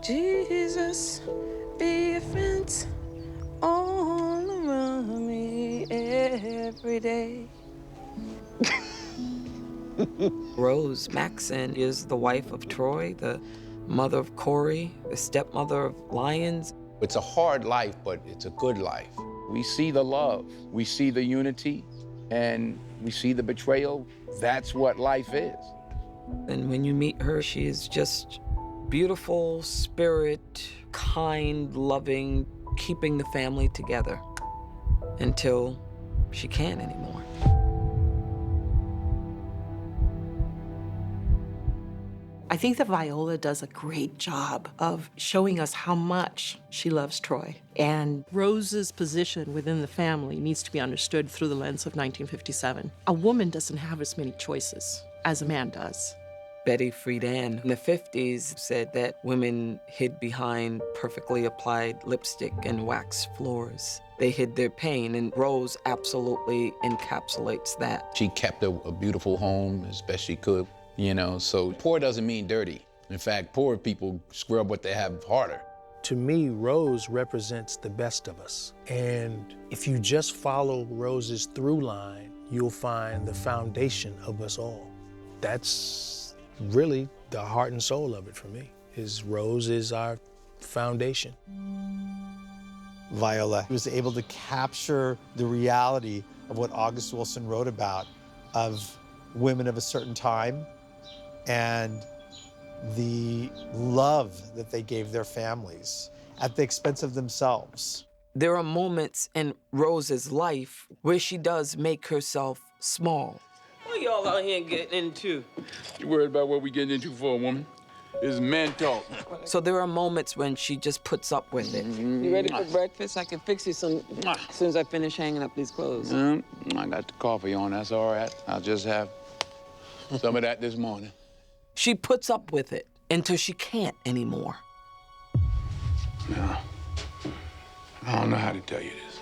Jesus, be a fence all around me every day. Rose Maxon is the wife of Troy, the mother of Cory, the stepmother of Lyons. It's a hard life, but it's a good life. We see the love, we see the unity, and we see the betrayal. That's what life is. And when you meet her, she is just beautiful spirit, kind, loving, keeping the family together until she can't anymore. I think that Viola does a great job of showing us how much she loves Troy. And Rose's position within the family needs to be understood through the lens of 1957. A woman doesn't have as many choices as a man does. Betty Friedan in the 50s said that women hid behind perfectly applied lipstick and wax floors. They hid their pain, and Rose absolutely encapsulates that. She kept a beautiful home as best she could, you know, so poor doesn't mean dirty. In fact, poor people scrub what they have harder. To me, Rose represents the best of us. And if you just follow Rose's through line, you'll find the foundation of us all. That's really the heart and soul of it for me, is Rose is our foundation. Viola was able to capture the reality of what August Wilson wrote about, of women of a certain time and the love that they gave their families at the expense of themselves. There are moments in Rose's life where she does make herself small. What y'all out here getting into? You worried about what we getting into for a woman? This is man talk. So there are moments when she just puts up with it. You ready for breakfast? I can fix you some as soon as I finish hanging up these clothes. I got the coffee on, that's all right. I'll just have some of that this morning. She puts up with it until she can't anymore. No, I don't know how to tell you this.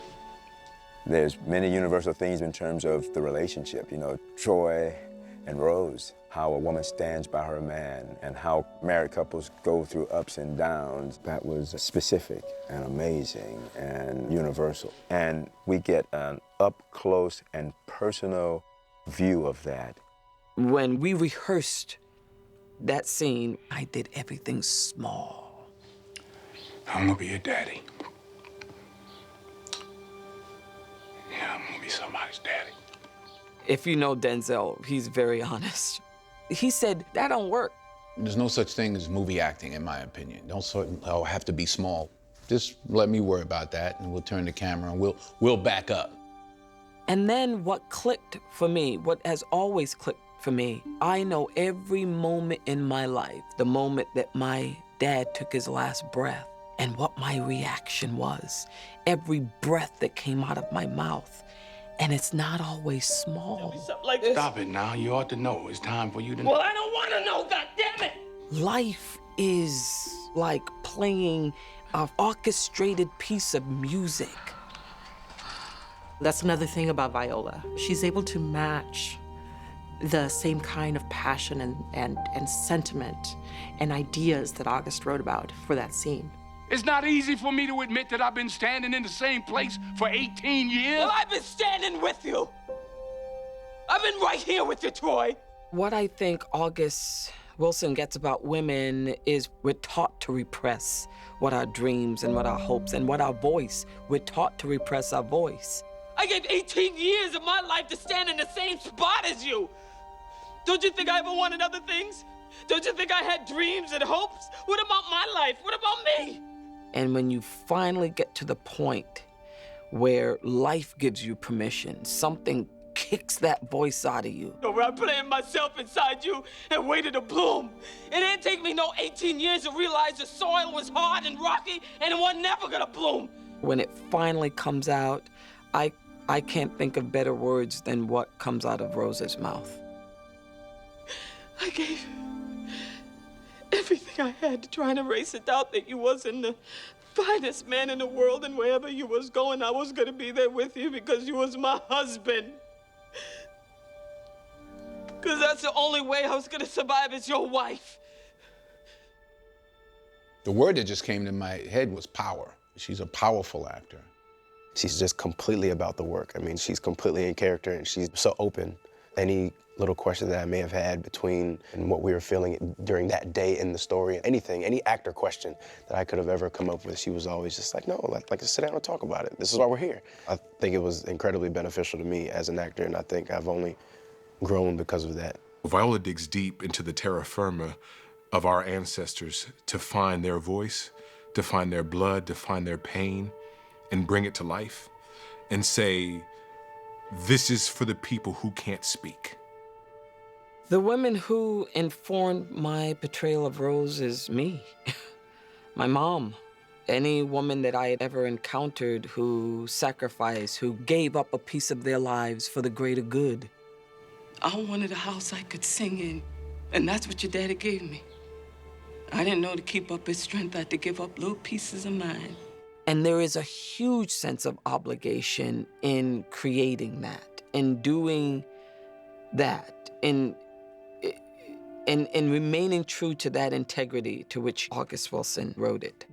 There's many universal themes in terms of the relationship, you know, Troy and Rose, how a woman stands by her man and how married couples go through ups and downs. That was specific and amazing and universal. And we get an up close and personal view of that. When we rehearsed that scene, I did everything small. I'm gonna be your daddy. Yeah, I'm gonna be somebody's daddy. If you know Denzel, he's very honest. He said, that don't work. There's no such thing as movie acting, in my opinion. Don't have to be small. Just let me worry about that, and we'll turn the camera, and we'll back up. And then what clicked for me, what has always clicked for me, I know every moment in my life, the moment that my dad took his last breath, and what my reaction was. Every breath that came out of my mouth. And it's not always small. Something like this. Stop it now. You ought to know. It's time for you to know. Well, I don't want to know, goddammit! Life is like playing an orchestrated piece of music. That's another thing about Viola. She's able to match the same kind of passion and sentiment and ideas that August wrote about for that scene. It's not easy for me to admit that I've been standing in the same place for 18 years. Well, I've been standing with you. I've been right here with you, Troy. What I think August Wilson gets about women is we're taught to repress what our dreams and what our hopes and what our voice. We're taught to repress our voice. I gave 18 years of my life to stand in the same spot as you. Don't you think I ever wanted other things? Don't you think I had dreams and hopes? What about my life? What about me? And when you finally get to the point where life gives you permission, something kicks that voice out of you. Where I planted myself inside you and waited to bloom. It didn't take me no 18 years to realize the soil was hard and rocky and it wasn't never gonna bloom. When it finally comes out, I can't think of better words than what comes out of Rose's mouth. I gave everything I had to try and erase the doubt that you wasn't the finest man in the world, and wherever you was going, I was gonna be there with you because you was my husband. Because that's the only way I was gonna survive as your wife. The word that just came to my head was power. She's a powerful actor. She's just completely about the work. I mean, she's completely in character and she's so open. Any little question that I may have had between and what we were feeling during that day in the story, anything, any actor question that I could have ever come up with, she was always just like, no, like sit down and talk about it. This is why we're here. I think it was incredibly beneficial to me as an actor, and I think I've only grown because of that. Viola digs deep into the terra firma of our ancestors to find their voice, to find their blood, to find their pain, and bring it to life and say, this is for the people who can't speak. The women who informed my portrayal of Rose is me, my mom. Any woman that I had ever encountered who sacrificed, who gave up a piece of their lives for the greater good. I wanted a house I could sing in, and that's what your daddy gave me. I didn't know to keep up his strength, I had to give up little pieces of mine. And there is a huge sense of obligation in creating that, in doing that, in remaining true to that integrity to which August Wilson wrote it.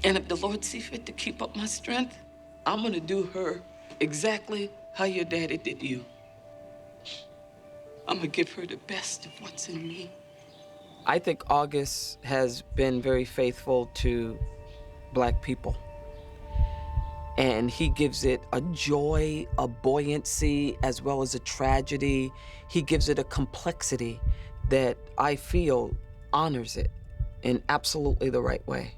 And if the Lord see fit to keep up my strength, I'm gonna do her exactly how your daddy did you. I'm gonna give her the best of what's in me. I think August has been very faithful to Black people. And he gives it a joy, a buoyancy, as well as a tragedy. He gives it a complexity that I feel honors it in absolutely the right way.